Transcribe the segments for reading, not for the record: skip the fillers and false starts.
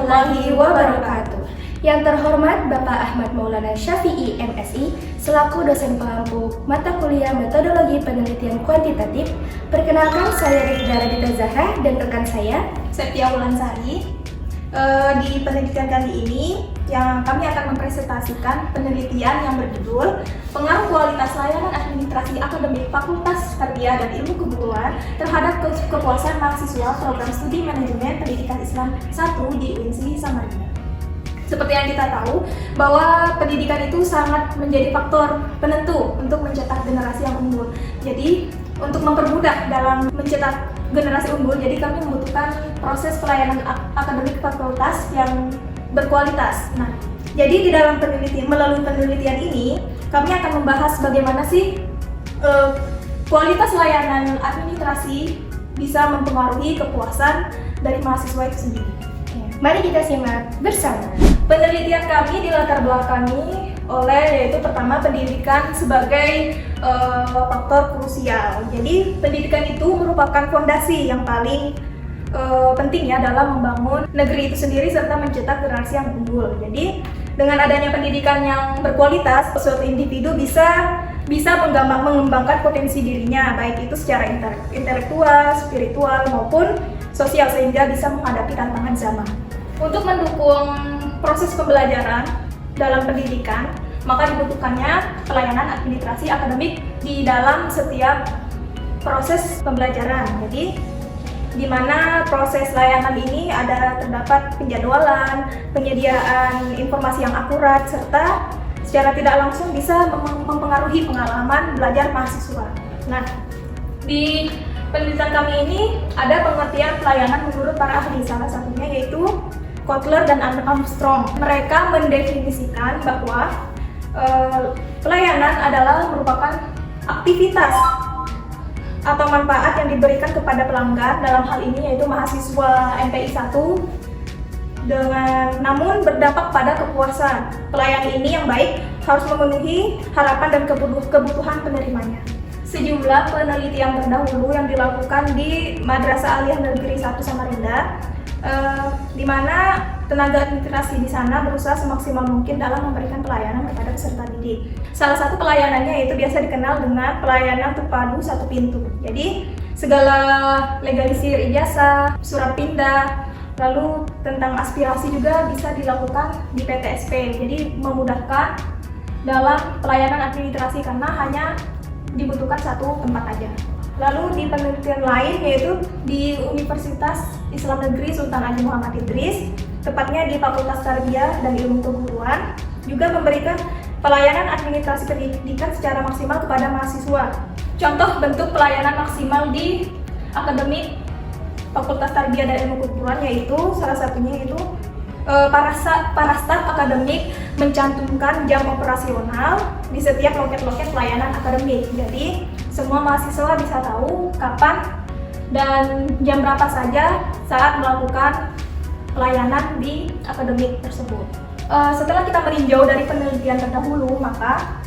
warahmatullahi wabarakatuh. Yang terhormat Bapak Ahmad Maulana Syafi'i, MSI, selaku dosen pengampu mata kuliah Metodologi Penelitian Kuantitatif. Perkenalkan, saya Rifda Radita Zahra dan rekan saya Septia Wulansari. Di penelitian kali ini kami akan mempresentasikan penelitian yang berjudul Pengaruh Kualitas Layanan Administrasi Akademik Fakultas Tarbiyah dan Ilmu Keguruan terhadap kepuasan mahasiswa Program Studi Manajemen Pendidikan Islam 1 di UINSI Samarinda. Seperti yang kita tahu bahwa pendidikan itu sangat menjadi faktor penentu untuk mencetak generasi yang unggul. Jadi untuk mempermudah dalam mencetak generasi unggul, jadi kami membutuhkan proses pelayanan akademik fakultas yang berkualitas. Nah, jadi di dalam melalui penelitian ini, kami akan membahas bagaimana sih kualitas layanan administrasi bisa mempengaruhi kepuasan dari mahasiswa itu sendiri. Mari kita simak bersama. Penelitian kami dilatar belakangi oleh yaitu pertama pendidikan sebagai faktor krusial. Jadi pendidikan itu merupakan fondasi yang paling penting ya dalam membangun negeri itu sendiri serta mencetak generasi yang unggul. Jadi dengan adanya pendidikan yang berkualitas, suatu individu bisa mengembangkan potensi dirinya, baik itu secara intelektual, spiritual maupun sosial, sehingga bisa menghadapi tantangan zaman. Untuk mendukung proses pembelajaran dalam pendidikan, maka dibutuhkannya pelayanan administrasi akademik di dalam setiap proses pembelajaran. Jadi, di mana proses layanan ini terdapat penjadwalan, penyediaan informasi yang akurat, serta secara tidak langsung bisa mempengaruhi pengalaman belajar mahasiswa. Nah, di penelitian kami ini ada pengertian pelayanan menurut para ahli, salah satunya yaitu Kotler dan Armstrong. Mereka mendefinisikan bahwa pelayanan adalah merupakan aktivitas atau manfaat yang diberikan kepada pelanggan, dalam hal ini yaitu mahasiswa MPI 1, namun berdampak pada kepuasan. Pelayanan ini yang baik harus memenuhi harapan dan kebutuhan penerimanya. Sejumlah penelitian terdahulu yang dilakukan di Madrasah Aliyah Negeri 1 Samarinda, di mana tenaga administrasi di sana berusaha semaksimal mungkin dalam memberikan pelayanan kepada peserta didik. Salah satu pelayanannya yaitu biasa dikenal dengan pelayanan terpadu satu pintu. Jadi segala legalisir ijazah, surat pindah, lalu tentang aspirasi juga bisa dilakukan di PTSP. Jadi memudahkan dalam pelayanan administrasi karena hanya dibutuhkan satu tempat aja. Lalu di penelitian lain yaitu di Universitas Islam Negeri Sultan Haji Muhammad Idris, tepatnya di Fakultas Tarbiyah dan Ilmu Keguruan, juga memberikan pelayanan administrasi pendidikan secara maksimal kepada mahasiswa. Contoh bentuk pelayanan maksimal di akademik Fakultas Tarbiyah dan Ilmu Keguruan yaitu salah satunya yaitu para staf akademik mencantumkan jam operasional di setiap loket-loket pelayanan akademik. Jadi semua mahasiswa bisa tahu kapan dan jam berapa saja saat melakukan pelayanan di akademik tersebut. Setelah kita meninjau dari penelitian terdahulu, maka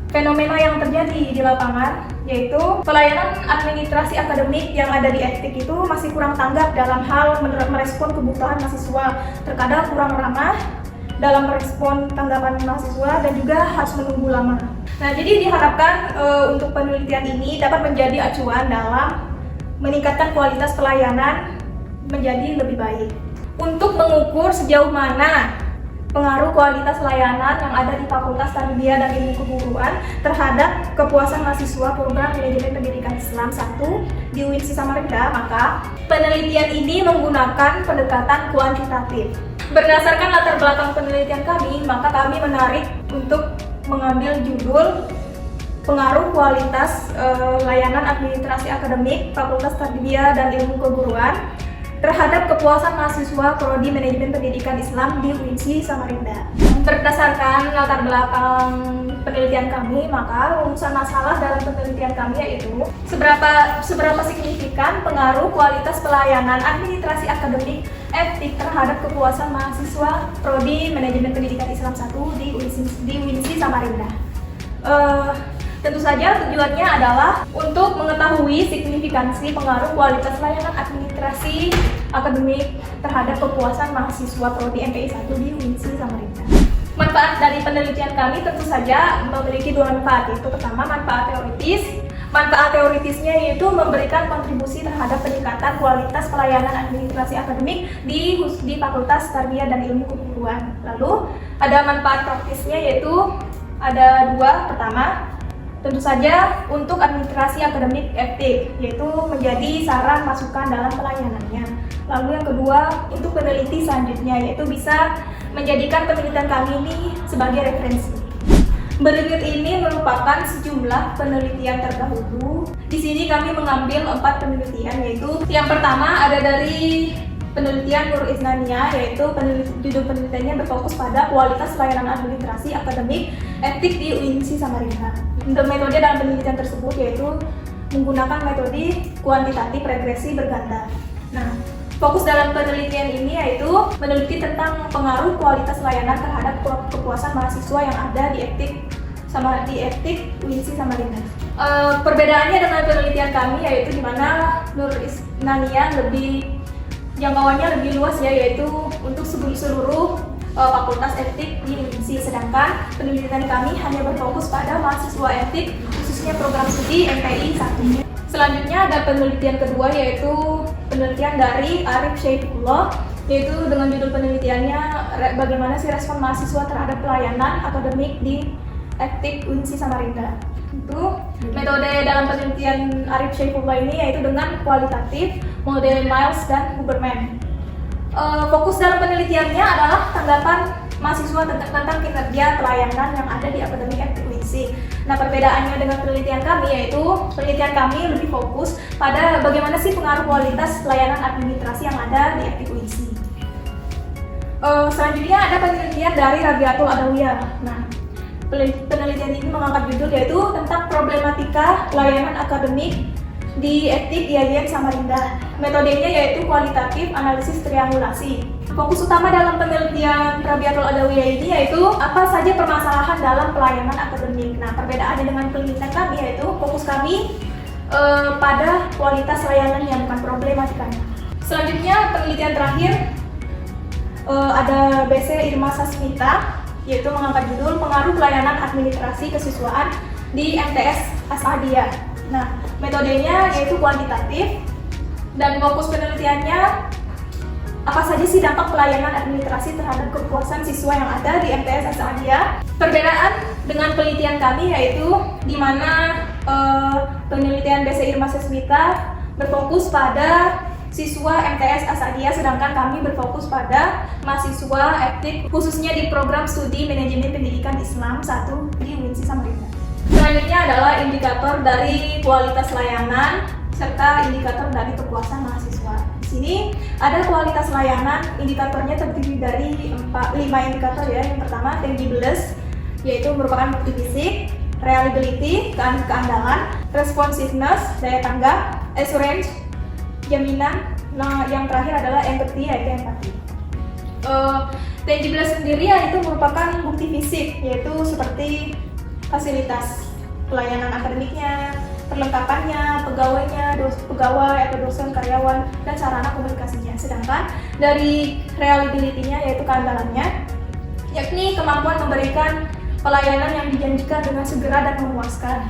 fenomena yang terjadi di lapangan yaitu pelayanan administrasi akademik yang ada di etik itu masih kurang tanggap dalam hal merespon kebutuhan mahasiswa, terkadang kurang ramah dalam merespon tanggapan mahasiswa dan juga harus menunggu lama. Nah, jadi diharapkan untuk penelitian ini dapat menjadi acuan dalam meningkatkan kualitas pelayanan menjadi lebih baik. Untuk mengukur sejauh mana pengaruh kualitas layanan yang ada di Fakultas Tarbiyah dan Ilmu Keguruan terhadap kepuasan mahasiswa Program Manajemen Pendidikan Islam 1 di UINSI Samarinda, maka penelitian ini menggunakan pendekatan kuantitatif. Berdasarkan latar belakang penelitian kami, maka kami menarik untuk mengambil judul Pengaruh Kualitas Layanan Administrasi Akademik Fakultas Tarbiyah dan Ilmu Keguruan terhadap kepuasan mahasiswa Prodi Manajemen Pendidikan Islam di UINSI Samarinda. Berdasarkan latar belakang penelitian kami, maka rumusan masalah dalam penelitian kami yaitu seberapa signifikan pengaruh kualitas pelayanan administrasi akademik etik terhadap kepuasan mahasiswa Prodi Manajemen Pendidikan Islam 1 di UINSI Samarinda. Tentu saja tujuannya adalah untuk mengetahui signifikansi pengaruh kualitas layanan administrasi akademik terhadap kepuasan mahasiswa prodi MPI 1 di UINSI Samarinda. Manfaat dari penelitian kami tentu saja memiliki dua manfaat, yaitu pertama manfaat teoritis. Manfaat teoritisnya yaitu memberikan kontribusi terhadap peningkatan kualitas pelayanan administrasi akademik di Fakultas Tarbiyah dan Ilmu Keguruan. Lalu ada manfaat praktisnya yaitu ada dua. Pertama, tentu saja untuk administrasi akademik efektif, yaitu menjadi saran masukan dalam pelayanannya. Lalu yang kedua, untuk peneliti selanjutnya, yaitu bisa menjadikan penelitian kami ini sebagai referensi. Berikut ini merupakan sejumlah penelitian terdahulu. Di sini kami mengambil 4 penelitian, yaitu yang pertama ada dari penelitian Nur Isnania, yaitu judul penelitiannya berfokus pada kualitas layanan administrasi akademik etik di UINSI Samarinda. Untuk metode dalam penelitian tersebut yaitu menggunakan metode kuantitatif regresi berganda. Nah, fokus dalam penelitian ini yaitu meneliti tentang pengaruh kualitas layanan terhadap kepuasan mahasiswa yang ada di etik UINSI Samarinda. Perbedaannya dengan penelitian kami yaitu di mana Nur Isnania jangkauannya lebih luas ya, yaitu untuk seluruh fakultas etik di UINSI, sedangkan penelitian kami hanya berfokus pada mahasiswa etik khususnya program studi MPI 1. Selanjutnya ada penelitian kedua yaitu penelitian dari Arif Syaifullah, yaitu dengan judul penelitiannya bagaimana sih respon mahasiswa terhadap pelayanan akademik di etik UINSI Samarinda. Itu metode dalam penelitian Arif Syaifullah ini yaitu dengan kualitatif, model Miles dan Huberman. Fokus dalam penelitiannya adalah tanggapan mahasiswa tentang kinerja pelayanan yang ada di akademik etik UINSI. Nah, perbedaannya dengan penelitian kami yaitu penelitian kami lebih fokus pada bagaimana sih pengaruh kualitas pelayanan administrasi yang ada di etik UINSI. Selanjutnya ada penelitian dari Rabiatul Adawiyah. Nah, penelitian ini mengangkat judul yaitu tentang problematika pelayanan akademik di etik IAIN Samarinda. Metodenya yaitu kualitatif analisis triangulasi. Fokus utama dalam penelitian Rabiatul Adawiyah ini yaitu apa saja permasalahan dalam pelayanan akademik. Nah, perbedaannya dengan penelitian kami yaitu fokus kami pada kualitas layanannya, bukan problematikanya. Selanjutnya penelitian terakhir ada BC Irma Sasmita, yaitu mengangkat judul pengaruh pelayanan administrasi kesiswaan di MTS Asadiyah. Nah, metodenya yaitu kuantitatif dan fokus penelitiannya apa saja sih dampak pelayanan administrasi terhadap kepuasan siswa yang ada di MTS Asadiyah. Perbedaan dengan penelitian kami yaitu di mana penelitian BC Irma Sasmita berfokus pada siswa MTS Asadiyah, sedangkan kami berfokus pada mahasiswa etik khususnya di program studi manajemen pendidikan Islam 1 di UINSI Samarinda. Selanjutnya adalah indikator dari kualitas layanan serta indikator dari kepuasan mahasiswa. Di sini ada kualitas layanan, indikatornya terdiri dari 5 indikator ya. Yang pertama tangibles, yaitu merupakan bukti fisik, reliability, keandalan, responsiveness, daya tanggap, assurance, jaminan. Nah, yang terakhir adalah empathy, yaitu empati. Tangibles sendiri yaitu merupakan bukti fisik, yaitu seperti fasilitas pelayanan akademiknya, perlengkapannya, pegawai atau dosen, karyawan, dan sarana komunikasinya. Sedangkan dari reliability-nya yaitu keandalannya, yakni kemampuan memberikan pelayanan yang dijanjikan dengan segera dan memuaskan.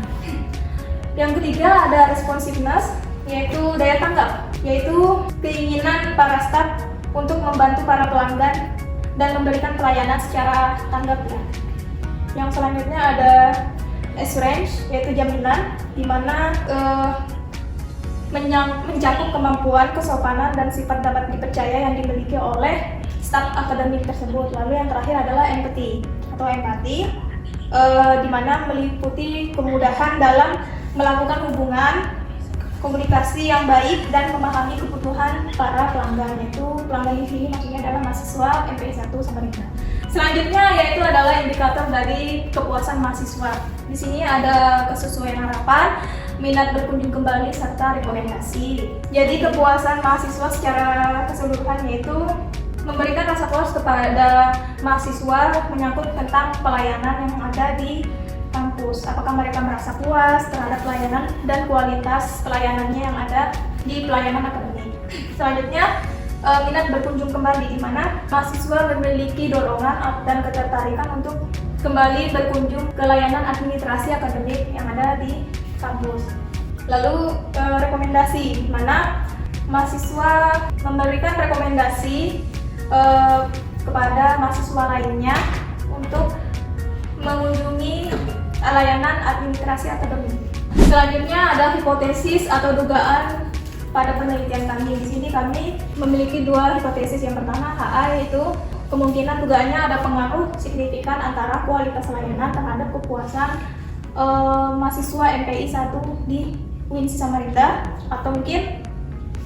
Yang ketiga ada responsiveness, yaitu daya tanggap, yaitu keinginan para staf untuk membantu para pelanggan dan memberikan pelayanan secara tanggap ya. Yang selanjutnya ada assurance, yaitu jaminan, di mana mencakup kemampuan, kesopanan, dan sifat dapat dipercaya yang dimiliki oleh staf akademik tersebut. Lalu yang terakhir adalah empathy atau empati, di mana meliputi kemudahan dalam melakukan hubungan komunikasi yang baik dan memahami kebutuhan para pelanggan, yaitu pelanggan di sini maksudnya adalah mahasiswa MPI 1 Samarinda. Selanjutnya yaitu adalah indikator dari kepuasan mahasiswa. Di sini ada kesesuaian harapan, minat berkunjung kembali, serta rekomendasi. Jadi kepuasan mahasiswa secara keseluruhan yaitu memberikan rasa puas kepada mahasiswa menyangkut tentang pelayanan yang ada di kampus. Apakah mereka merasa puas terhadap pelayanan dan kualitas pelayanannya yang ada di pelayanan akademik. Selanjutnya, minat berkunjung kembali, di mana mahasiswa memiliki dorongan dan ketertarikan untuk kembali berkunjung ke layanan administrasi akademik yang ada di kampus. Lalu rekomendasi, di mana mahasiswa memberikan rekomendasi kepada mahasiswa lainnya untuk mengunjungi layanan administrasi akademik. Selanjutnya ada hipotesis atau dugaan pada penelitian kami. Di sini kami memiliki dua hipotesis. Yang pertama HA, yaitu kemungkinan dugaannya ada pengaruh signifikan antara kualitas layanan terhadap kepuasan mahasiswa MPI 1 di UINSI Samarinda, atau mungkin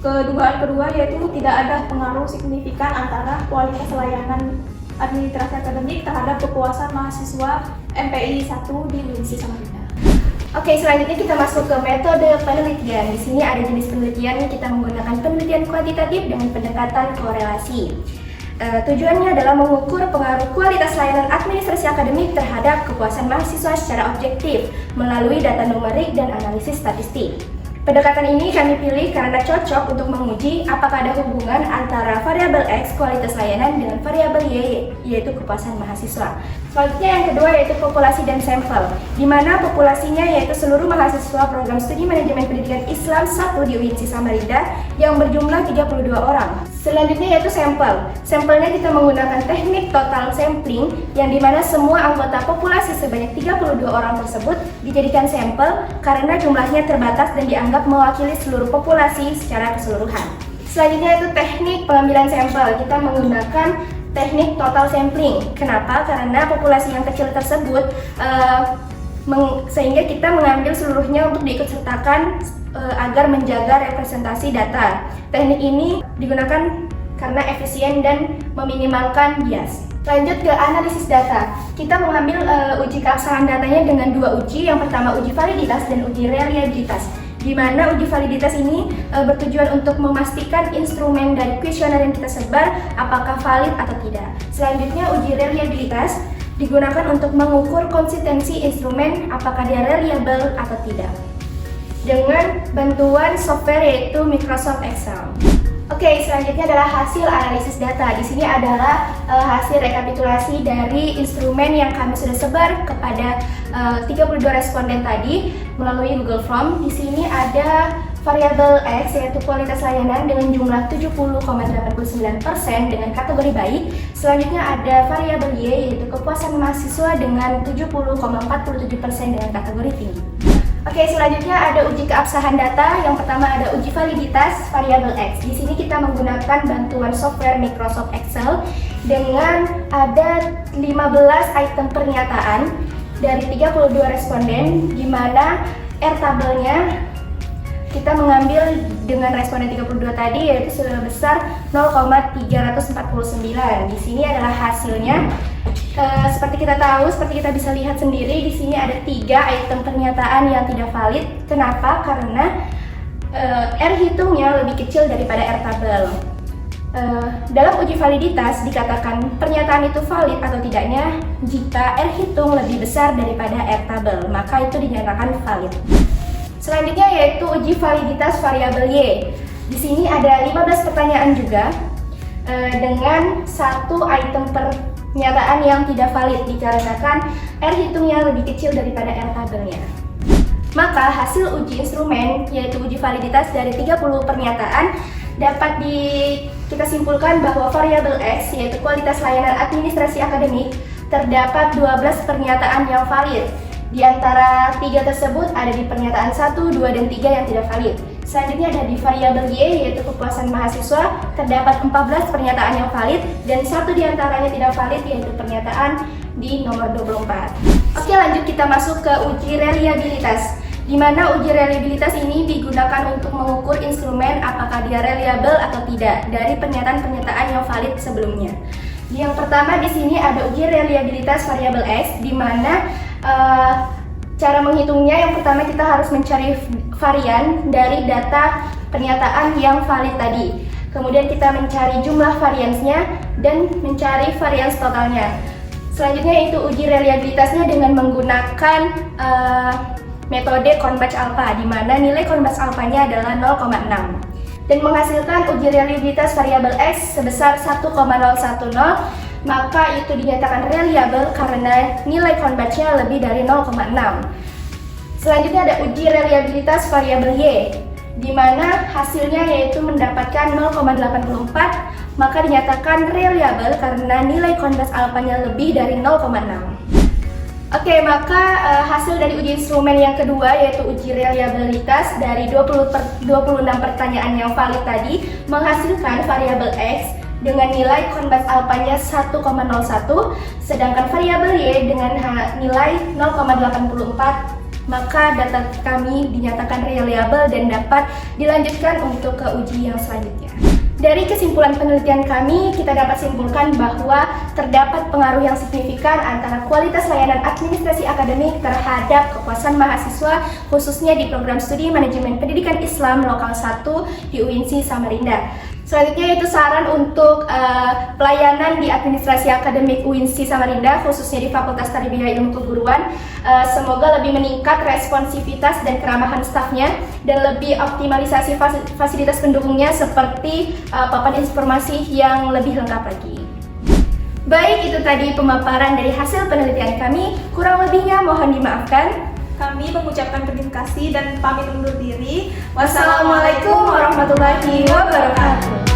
kedugaan kedua yaitu tidak ada pengaruh signifikan antara kualitas layanan administrasi akademik terhadap kepuasan mahasiswa MPI 1 di UINSI Samarinda. Oke, selanjutnya kita masuk ke metode penelitian. Di sini ada jenis penelitian, kita menggunakan penelitian kuantitatif dengan pendekatan korelasi. Tujuannya adalah mengukur pengaruh kualitas layanan administrasi akademik terhadap kepuasan mahasiswa secara objektif melalui data numerik dan analisis statistik. Pendekatan ini kami pilih karena cocok untuk menguji apakah ada hubungan antara variabel X kualitas layanan dengan variabel Y yaitu kepuasan mahasiswa. Selanjutnya yang kedua yaitu populasi dan sampel, di mana populasinya yaitu seluruh mahasiswa program studi manajemen pendidikan Islam 1 di UINSI Samarinda yang berjumlah 32 orang. Selanjutnya yaitu sampel. Sampelnya kita menggunakan teknik total sampling yang dimana semua anggota populasi sebanyak 32 orang tersebut dijadikan sampel karena jumlahnya terbatas dan dianggap mewakili seluruh populasi secara keseluruhan. Selanjutnya itu teknik pengambilan sampel. Kita menggunakan teknik total sampling. Kenapa? Karena populasi yang kecil tersebut sehingga kita mengambil seluruhnya untuk diikutsertakan agar menjaga representasi data. Teknik ini digunakan karena efisien dan meminimalkan bias. Lanjut ke analisis data. Kita mengambil uji keabsahan datanya dengan dua uji. Yang pertama uji validitas dan uji reliabilitas. Di mana uji validitas ini bertujuan untuk memastikan instrumen dari kuesioner yang kita sebar apakah valid atau tidak. Selanjutnya uji reliabilitas digunakan untuk mengukur konsistensi instrumen apakah dia reliable atau tidak dengan bantuan software yaitu Microsoft Excel. Oke, selanjutnya adalah hasil analisis data. Di sini adalah hasil rekapitulasi dari instrumen yang kami sudah sebar kepada 32 responden tadi melalui Google Form. Di sini ada variabel X yaitu kualitas layanan dengan jumlah 70,89% dengan kategori baik. Selanjutnya ada variabel Y yaitu kepuasan mahasiswa dengan 70,47% dengan kategori tinggi. Oke, selanjutnya ada uji keabsahan data. Yang pertama ada uji validitas variabel X. Di sini kita menggunakan bantuan software Microsoft Excel dengan ada 15 item pernyataan dari 32 responden, di mana R tabelnya kita mengambil dengan responden 32 tadi yaitu sebesar 0,349. Di sini adalah hasilnya. Seperti kita tahu, seperti kita bisa lihat sendiri, di sini ada 3 item pernyataan yang tidak valid. Kenapa? Karena R hitungnya lebih kecil daripada R tabel. Dalam uji validitas dikatakan pernyataan itu valid atau tidaknya jika R hitung lebih besar daripada R tabel, maka itu dinyatakan valid. Selanjutnya yaitu uji validitas variabel Y. Di sini ada 15 pertanyaan juga dengan 1 item pernyataan yang tidak valid dikarenakan R hitungnya lebih kecil daripada R tabelnya. Maka hasil uji instrumen yaitu uji validitas dari 30 pernyataan dapat kita simpulkan bahwa variabel X yaitu kualitas layanan administrasi akademik terdapat 12 pernyataan yang valid. Di antara 3 tersebut ada di pernyataan 1, 2, dan 3 yang tidak valid. Selanjutnya ada di variabel Y yaitu kepuasan mahasiswa terdapat 14 pernyataan yang valid dan 1 diantaranya tidak valid yaitu pernyataan di nomor 24. Oke, lanjut kita masuk ke uji reliabilitas, di mana uji reliabilitas ini digunakan untuk mengukur instrumen apakah dia reliable atau tidak dari pernyataan-pernyataan yang valid sebelumnya. Yang pertama di sini ada uji reliabilitas variabel X, di mana cara menghitungnya yang pertama kita harus mencari varian dari data pernyataan yang valid tadi. Kemudian kita mencari jumlah variansnya dan mencari varians totalnya. Selanjutnya yaitu uji reliabilitasnya dengan menggunakan metode Cronbach alpha, di mana nilai Cronbach alphanya adalah 0,6 dan menghasilkan uji reliabilitas variabel X sebesar 1,010, maka itu dinyatakan reliable karena nilai Cronbachnya lebih dari 0,6. Selanjutnya ada uji reliabilitas variabel Y, di mana hasilnya yaitu mendapatkan 0,84, maka dinyatakan reliable karena nilai Cronbach alphanya lebih dari 0,6. Oke, maka hasil dari uji instrumen yang kedua yaitu uji reliabilitas dari 26 pertanyaan yang valid tadi menghasilkan variabel X dengan nilai Cronbach alphanya 1,01, sedangkan variabel Y dengan nilai 0,84, maka data kami dinyatakan reliable dan dapat dilanjutkan untuk ke uji yang selanjutnya. Dari kesimpulan penelitian kami, kita dapat simpulkan bahwa terdapat pengaruh yang signifikan antara kualitas layanan administrasi akademik terhadap kepuasan mahasiswa, khususnya di program studi Manajemen Pendidikan Islam Lokal 1 di UINSI Samarinda. Selanjutnya yaitu saran untuk pelayanan di administrasi akademik UINSI Samarinda, khususnya di Fakultas Tarbiyah Ilmu Keguruan. Semoga lebih meningkat responsivitas dan keramahan stafnya dan lebih optimalisasi fasilitas pendukungnya seperti papan informasi yang lebih lengkap lagi. Baik, itu tadi pemaparan dari hasil penelitian kami. Kurang lebihnya mohon dimaafkan. Kami mengucapkan terima kasih dan pamit undur diri. Wassalamualaikum warahmatullahi wabarakatuh.